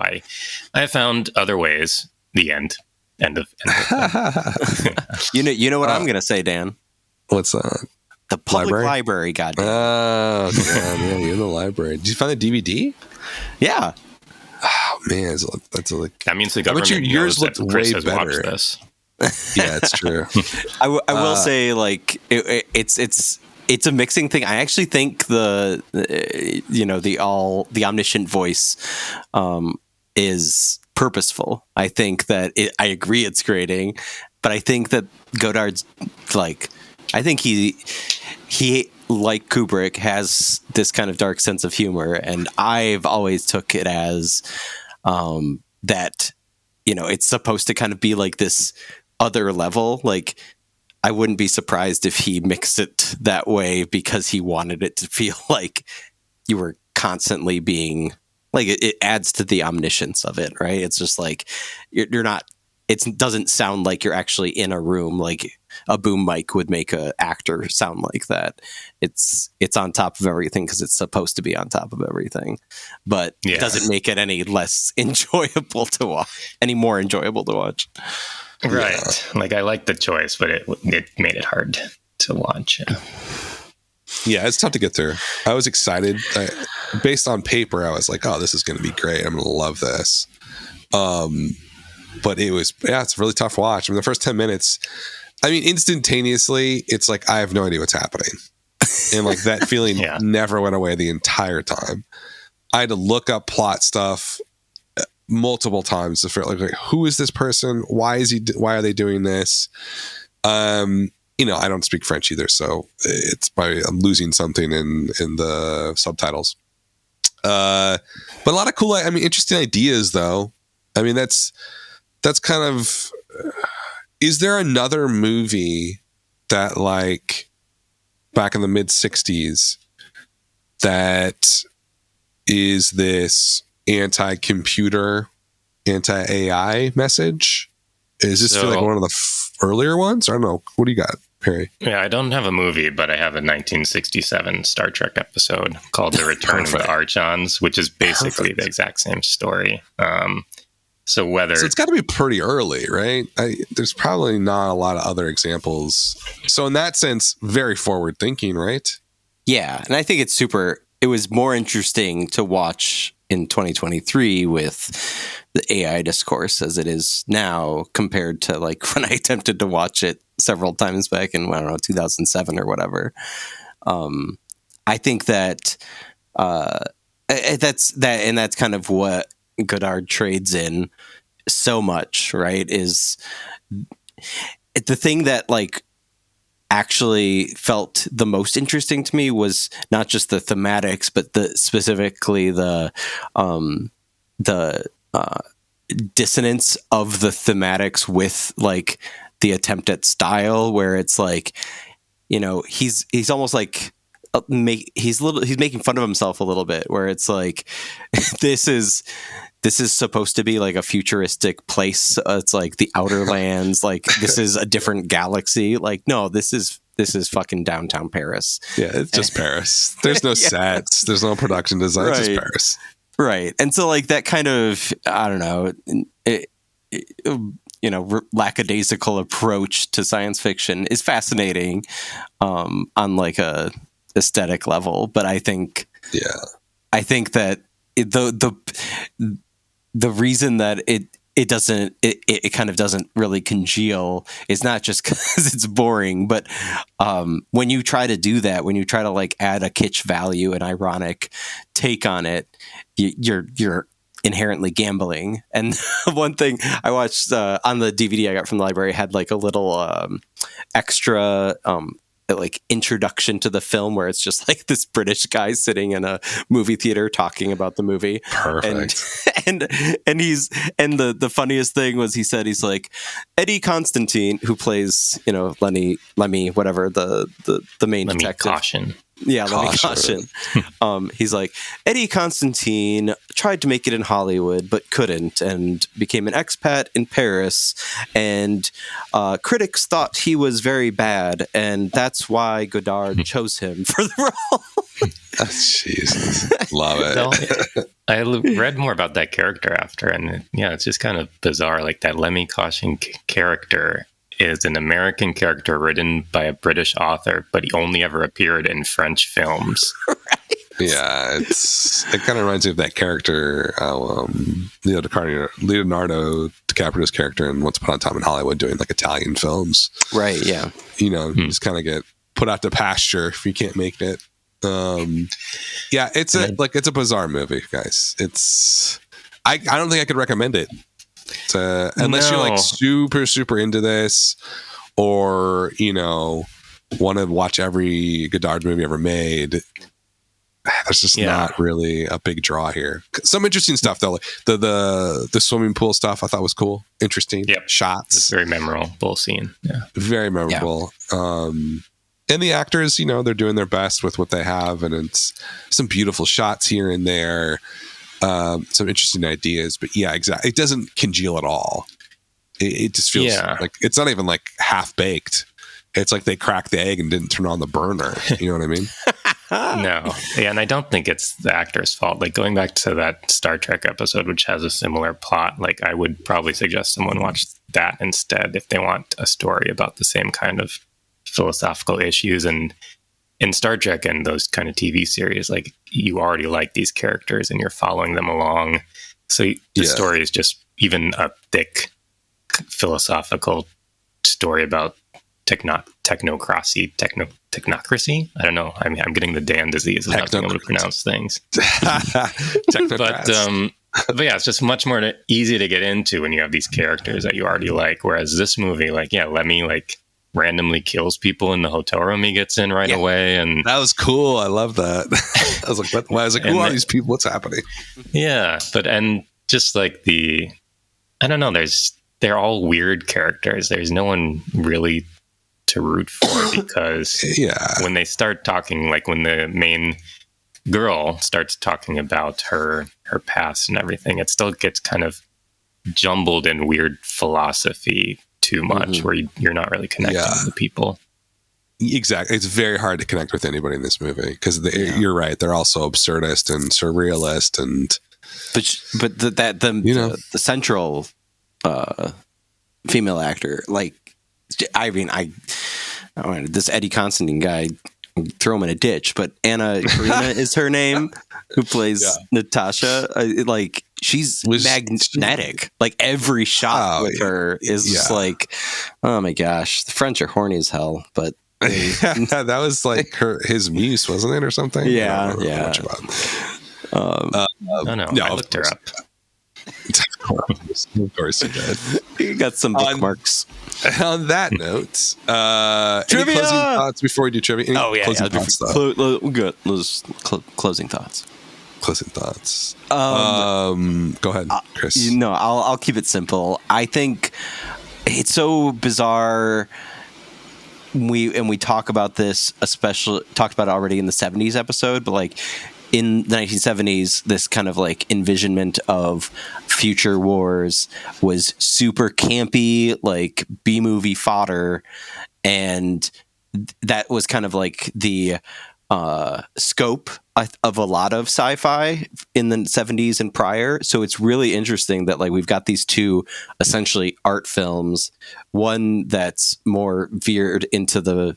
I found other ways. The end. End of You know what I'm going to say, Dan? What's that? The public library, goddamn. Oh, yeah, you're in the library. Did you find the DVD? Yeah. Oh, man. That means the government yours knows that Chris has watched this. Yeah, it's true. I will say, like, it's a mixing thing. I actually think the omniscient voice is purposeful. I think that I agree it's grating, but I think that Godard's like, I think he like Kubrick has this kind of dark sense of humor, and I've always took it as that it's supposed to kind of be like this other level. Like I wouldn't be surprised if he mixed it that way because he wanted it to feel like you were constantly being like it adds to the omniscience of it, right? It's just like you're not. It doesn't sound like you're actually in a room like a boom mic would make an actor sound like that. It's on top of everything because it's supposed to be on top of everything, but it doesn't make it any less enjoyable to watch, any more enjoyable to watch. Right. Yeah. Like I liked the choice, but it made it hard to watch. Yeah, it's tough to get through. I was excited. Based on paper, I was like, oh, this is going to be great. I'm going to love this. But it was, it's a really tough watch. I mean, the first 10 minutes, I mean, instantaneously, it's like, I have no idea what's happening. And like that feeling never went away the entire time. I had to look up plot stuff multiple times to figure out like, who is this person? Why are they doing this? You know, I don't speak French either, so it's probably I'm losing something in the subtitles. But a lot of cool, I mean, interesting ideas though. I mean, that's kind of, is there another movie that like back in the mid 60s that is this anti-computer, anti-AI message? Is this feel like one of the earlier ones? I don't know. What do you got, Perry? Yeah, I don't have a movie, but I have a 1967 Star Trek episode called The Return of the Archons, which is basically the exact same story. So it's got to be pretty early, right? There's probably not a lot of other examples. So in that sense, very forward thinking, right? Yeah, and I think it was more interesting to watch in 2023 with the AI discourse as it is now compared to like when I attempted to watch it several times back in, I don't know, 2007 or whatever. I think that that's kind of what Godard trades in so much, right? Is the thing that like actually felt the most interesting to me was not just the thematics, but specifically the dissonance of the thematics with like the attempt at style, where it's like, you know, he's almost like he's making fun of himself a little bit, where it's like this is supposed to be like a futuristic place. It's like the outer lands, like this is a different galaxy. Like, no, this is fucking downtown Paris. Yeah, it's just Paris. There's no sets. There's no production design. It's just Paris. Right. And so like that kind of, I don't know, lackadaisical approach to science fiction is fascinating on like a aesthetic level. But I think that the reason that it kind of doesn't really congeal is not just because it's boring, but when you try to do that, when you try to like add a kitsch value, an ironic take on it, you're inherently gambling. And one thing I watched on the DVD I got from the library had like a little extra like introduction to the film where it's just like this British guy sitting in a movie theater talking about the movie. Perfect. And the funniest thing was he's like Eddie Constantine, who plays, you know, Lemmy, whatever, the main Lemmy detective. Caution. Yeah, Lemmy Caution. He's like, Eddie Constantine tried to make it in Hollywood, but couldn't, and became an expat in Paris. And critics thought he was very bad, and that's why Godard chose him for the role. Jesus, love it. I read more about that character after, and it's just kind of bizarre. Like that Lemmy Caution character is an American character written by a British author, but he only ever appeared in French films. Right. Yeah, it kind of reminds me of that character, Leonardo DiCaprio's character in Once Upon a Time in Hollywood, doing like Italian films. Right. Yeah. You know, you just kind of get put out to pasture if you can't make it. It's a bizarre movie, guys. I don't think I could recommend it. Unless you're like super, super into this, or, you know, want to watch every Godard movie ever made. there's just not really a big draw here. Some interesting stuff though. Like the swimming pool stuff I thought was cool, interesting. Shots. It's a very memorable scene. Yeah, very memorable. And the actors, they're doing their best with what they have, and it's some beautiful shots here and there. Some interesting ideas, but yeah, exactly. It doesn't congeal at all. It just feels like it's not even like half baked. It's like they cracked the egg and didn't turn on the burner. You know what I mean? No. Yeah, and I don't think it's the actor's fault. Like going back to that Star Trek episode, which has a similar plot, like I would probably suggest someone watch that instead if they want a story about the same kind of philosophical issues. And in Star Trek and those kind of TV series, like you already like these characters and you're following them along. So the story is just even a thick philosophical story about technocracy. I don't know. I mean, I'm getting the Dan disease of not being able to pronounce things. But yeah, it's just much more easy to get into when you have these characters that you already like. Whereas this movie, Lemmy randomly kills people in the hotel room he gets in right away, and that was cool. I love that. I was like, what? I was like, who are these people? What's happening? Yeah, and just like I don't know. They're all weird characters. There's no one really to root for because when they start talking, like when the main girl starts talking about her past and everything, it still gets kind of jumbled in weird philosophy too much, where you're not really connecting with the people. Exactly. It's very hard to connect with anybody in this movie because you're right. They're also absurdist and surrealist, the central female actor, this Eddie Constantine guy, throw him in a ditch, but Anna Karina is her name, who plays Natasha. She's magnetic. Every shot with her is just like, oh my gosh, the French are horny as hell. But that was like his muse, wasn't it, or something? Yeah, I looked her up. Of course you did. You got some bookmarks. On that note, trivia! Any closing thoughts before we do trivia? Good. Closing thoughts. Go ahead, Chris. I'll keep it simple. I think it's so bizarre. We talk about this, talked about it already in the 70s episode, but in the 1970s, this kind of envisionment of future wars was super campy, B-movie fodder, and that was kind of the scope of a lot of sci-fi in the 70s and prior. So it's really interesting that we've got these two essentially art films, one that's more veered into the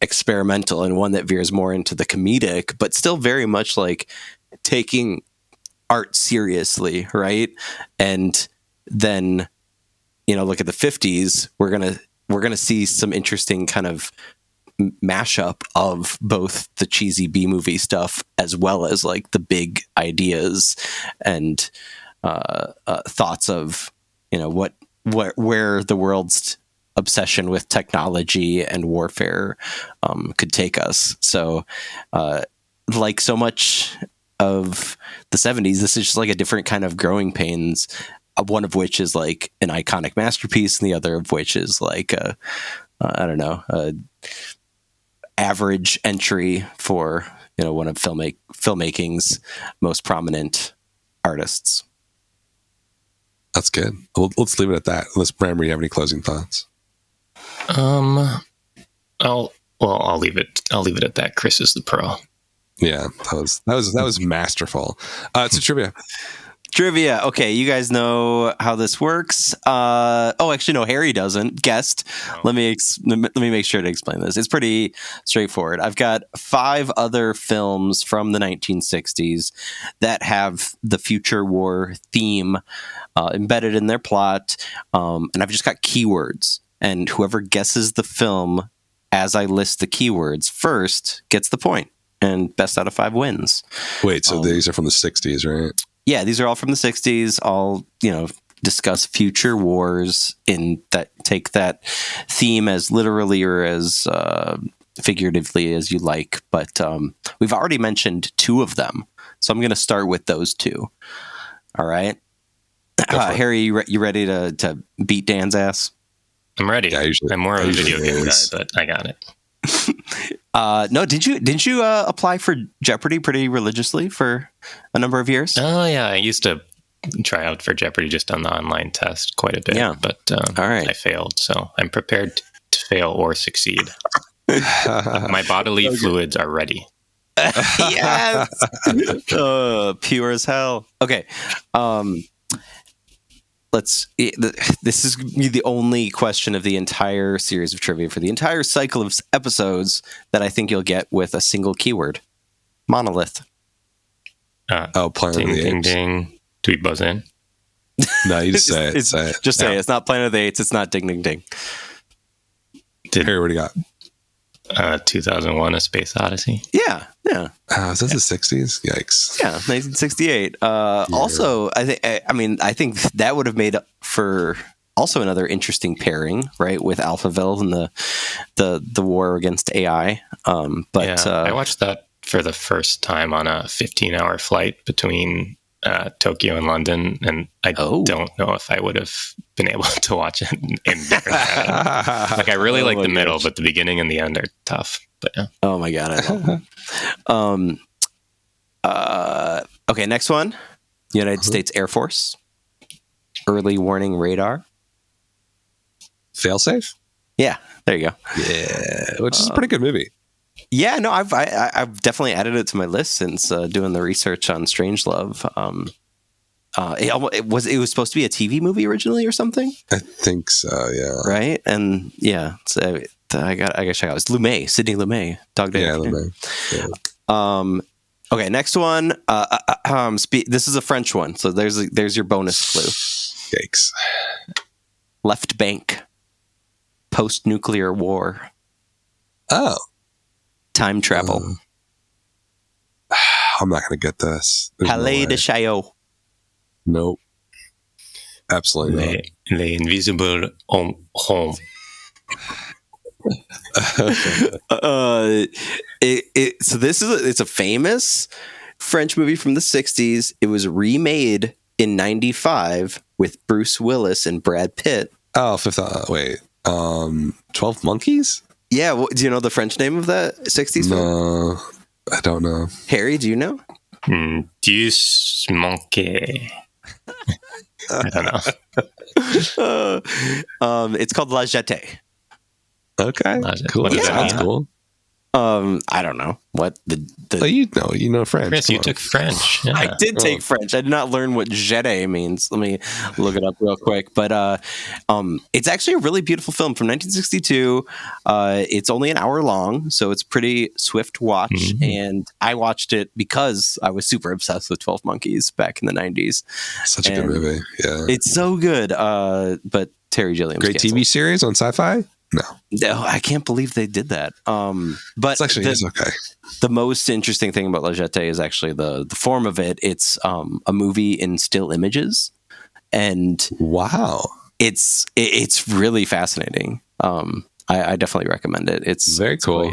experimental, and one that veers more into the comedic, but still very much taking art seriously, right? And then look at the 50s. We're gonna see some interesting kind of mashup of both the cheesy B-movie stuff as well as the big ideas and thoughts of where the world's obsession with technology and warfare could take us. So so much of the 70s, this is just a different kind of growing pains, one of which is an iconic masterpiece, and the other of which is a average entry for one of filmmaking's most prominent artists. That's good. Let's leave it at that. Unless Brammer, you have any closing thoughts? I'll leave it at that. Chris is the pro. Yeah, that was masterful. It's a trivia. Okay, you guys know how this works. Actually, no, Harry doesn't. Guest. Oh. Let me make sure to explain this. It's pretty straightforward. I've got 5 other films from the 1960s that have the future war theme embedded in their plot, and I've just got keywords. And whoever guesses the film as I list the keywords first gets the point, and best out of 5 wins. Wait, so these are from the 60s, right? Yeah, these are all from the 60s. All, discuss future wars in that take that theme as literally or as figuratively as you like, but we've already mentioned 2 of them, so I'm going to start with those 2. All right, Harry, you ready to beat Dan's ass? I'm ready. Yeah, I'm more of a video game guy, but I got it. No, didn't you apply for Jeopardy pretty religiously for a number of years? Oh yeah, I used to try out for Jeopardy just on the online test quite a bit. Yeah, but all right. I failed, so I'm prepared to fail or succeed. My bodily fluids are ready. Yes, pure as hell. Okay, this is the only question of the entire series of trivia for the entire cycle of episodes that I think you'll get with a single keyword: monolith. Planet of the Apes. Ding, ding. Do we buzz in? No, you just say it. Say it. Just say it. It's not Planet of the Apes. It's not ding, ding, ding. Harry, what do you got? 2001: A Space Odyssey. Yeah. Is that the 60s? Yikes. Yeah, 1968. Also, I think that would have made for also another interesting pairing, right, with Alphaville and the war against AI. I watched that for the first time on a 15-hour flight between Tokyo and London, and I don't know if I would have been able to watch it in different patterns. Like, I really like the middle, but the beginning and the end are tough. But yeah. Oh my god, I love it. Okay, next one. United States Air Force. Early warning radar. Failsafe? Yeah, there you go. Yeah, which is a pretty good movie. Yeah, no, I've definitely added it to my list since doing the research on Strangelove. It was supposed to be a TV movie originally or something. I think so. Yeah. Right, and yeah, so I got to check out. It's Lumet, Sidney Lumet, Dog Day. Yeah, Lumet. Yeah. Okay, next one. This is a French one, so there's your bonus clue. Yikes. Left bank. Post-nuclear war. Oh. Time travel. I'm not going to get this. Palais de Chaillot. Nope. Absolutely not. The Invisible Home. So it's a famous French movie from the 60s. It was remade in 95 with Bruce Willis and Brad Pitt. Oh, 12 Monkeys? Yeah, do you know the French name of that 60s film? No, I don't know. Harry, do you know? Dix Monkey. I don't know. It's called La Jetée. Okay, cool. What Sounds cool. I don't know what the. Oh, you know French. Chris, you took French. Yeah. I did take French. I did not learn what jetée means. Let me look it up real quick. But it's actually a really beautiful film from 1962. It's only an hour long, so it's pretty swift watch. Mm-hmm. And I watched it because I was super obsessed with 12 Monkeys back in the 90s. Such a good movie. Yeah, it's so good. But Terry Gilliam's great canceled. TV series on Sci-Fi. No, I can't believe they did that. But it's okay. The most interesting thing about La Jetée is actually the form of it. It's a movie in still images, and wow, it's really fascinating. I definitely recommend it. It's very cool.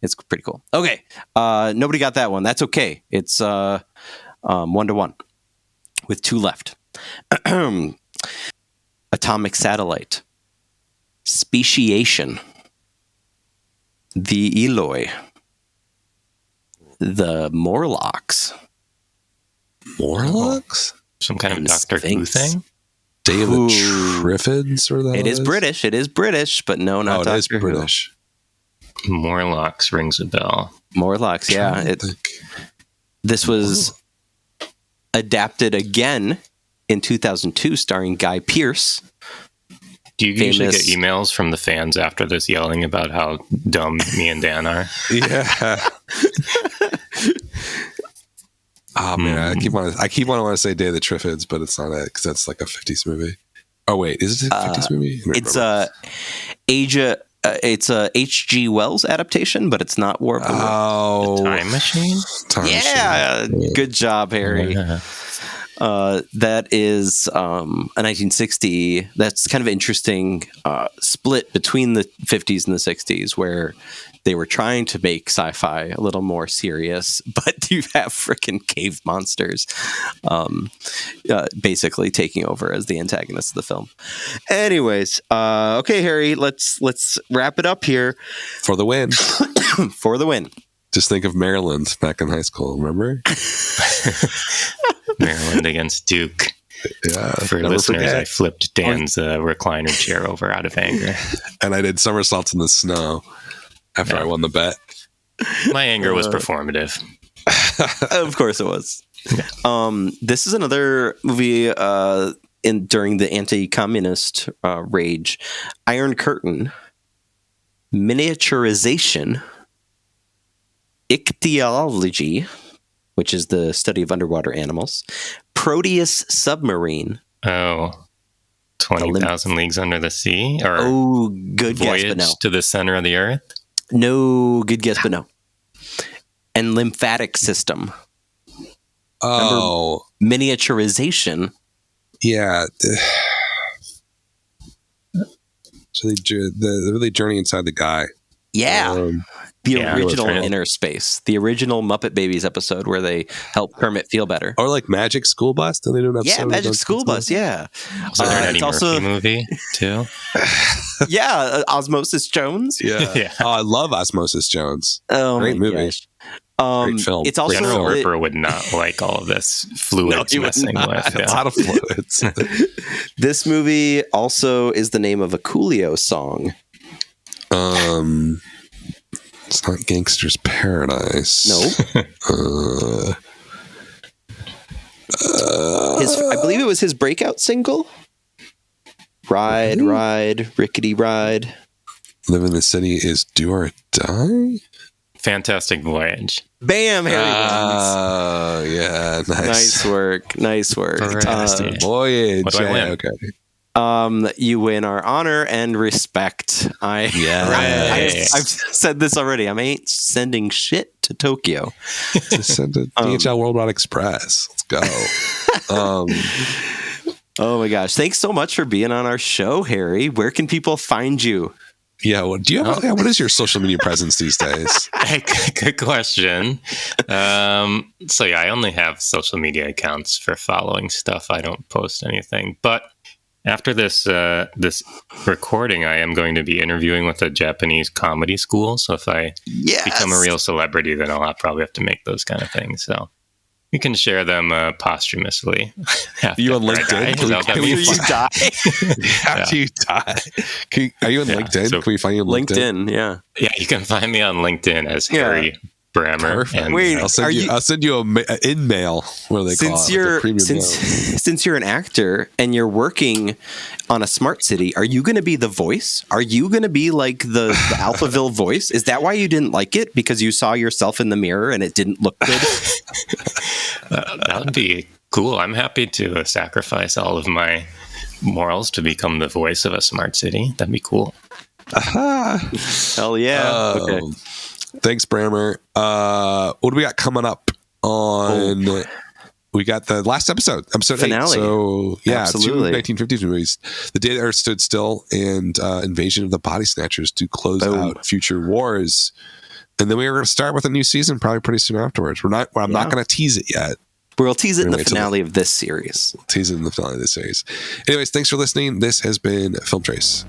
It's pretty cool. Okay, nobody got that one. That's okay. It's 1-1 with 2 left. Atomic satellite. Speciation. The Eloi. The Morlocks. Morlocks? Some kind of Doctor Who thing? Day of the Triffids? Or that it is British. It is British, but no, not Doctor Who. It is British. Morlocks rings a bell. Morlocks, yeah. This was adapted again in 2002, starring Guy Pearce. Do you usually get emails from the fans after this yelling about how dumb me and Dan are? Yeah. Oh man, I keep wanting to say Day of the Triffids, but it's not it because that's like a 50s movie. Oh wait, is it a 50s movie? It's a H.G. Wells adaptation, but it's not War of the Time Machine. Time Machine. Good job, Harry. That is a 1960. That's kind of interesting split between the 50s and the 60s, where they were trying to make sci-fi a little more serious, but you have freaking cave monsters basically taking over as the antagonists of the film. Anyways, okay, Harry, let's wrap it up here. For the win. For the win. Just think of Maryland back in high school, remember? Maryland against Duke. Yeah. For listeners, I flipped Dan's recliner chair over out of anger. And I did somersaults in the snow after I won the bet. My anger was performative. Of course it was. This is another movie during the anti-communist rage. Iron Curtain, Miniaturization, Ichthyology, which is the study of underwater animals, Proteus Submarine. Oh, 20,000 Leagues Under the Sea? Or good guess, but no. Voyage to the Center of the Earth? No, good guess, but no. And Lymphatic System. Oh. Remember miniaturization. Yeah. So they really journey inside the guy. Yeah. The original right. Inner Space. The original Muppet Babies episode where they help Kermit feel better. Or like Magic School Bus. Did they do an episode? Yeah, Magic School Bus. Yeah. Was there an Eddie Murphy movie too? Yeah, Osmosis Jones. Yeah. Oh, I love Osmosis Jones. Oh, great movie. Gosh. Great film. It's also General Ripper would not like all of this fluids messing with. A lot of fluids. This movie also is the name of a Coolio song. It's not Gangster's Paradise. No. I believe it was his breakout single. Ride, rickety ride. Live in the City is Do or Die? Fantastic Voyage. Bam, Harry wins. Yeah, nice. Nice work. Fantastic. Voyage. What do I win? Okay. You win our honor and respect. I've said this already. I ain't sending shit to Tokyo. Just send a DHL Worldwide Express. Let's go. Oh my gosh! Thanks so much for being on our show, Harry. Where can people find you? Yeah, do you have what is your social media presence these days? Good question. So yeah, I only have social media accounts for following stuff. I don't post anything. But after this this recording, I am going to be interviewing with a Japanese comedy school. So if I become a real celebrity, then I'll probably have to make those kind of things. So you can share them posthumously. You on LinkedIn? After you die? After you die. Are you on LinkedIn? So can we find you on LinkedIn? Yeah, you can find me on LinkedIn as Harry Brammer. And wait, I'll send you an in-mail. What do they call it? Since you're an actor and you're working on a smart city, are you going to be the voice? Are you going to be like the Alphaville voice? Is that why you didn't like it? Because you saw yourself in the mirror and it didn't look good? That would be cool. I'm happy to sacrifice all of my morals to become the voice of a smart city. That'd be cool. Hell yeah. Okay. Thanks, Brammer. What do we got coming up on? We got the last episode finale. 8. So yeah, absolutely. 2 1950s movies: The Day the Earth Stood Still and Invasion of the Body Snatchers to close out future wars. And then we are going to start with a new season probably pretty soon afterwards. I'm not going to tease it yet. We'll tease it in the finale of this series. Tease it in the finale of this series. Anyways, thanks for listening. This has been Film Trace.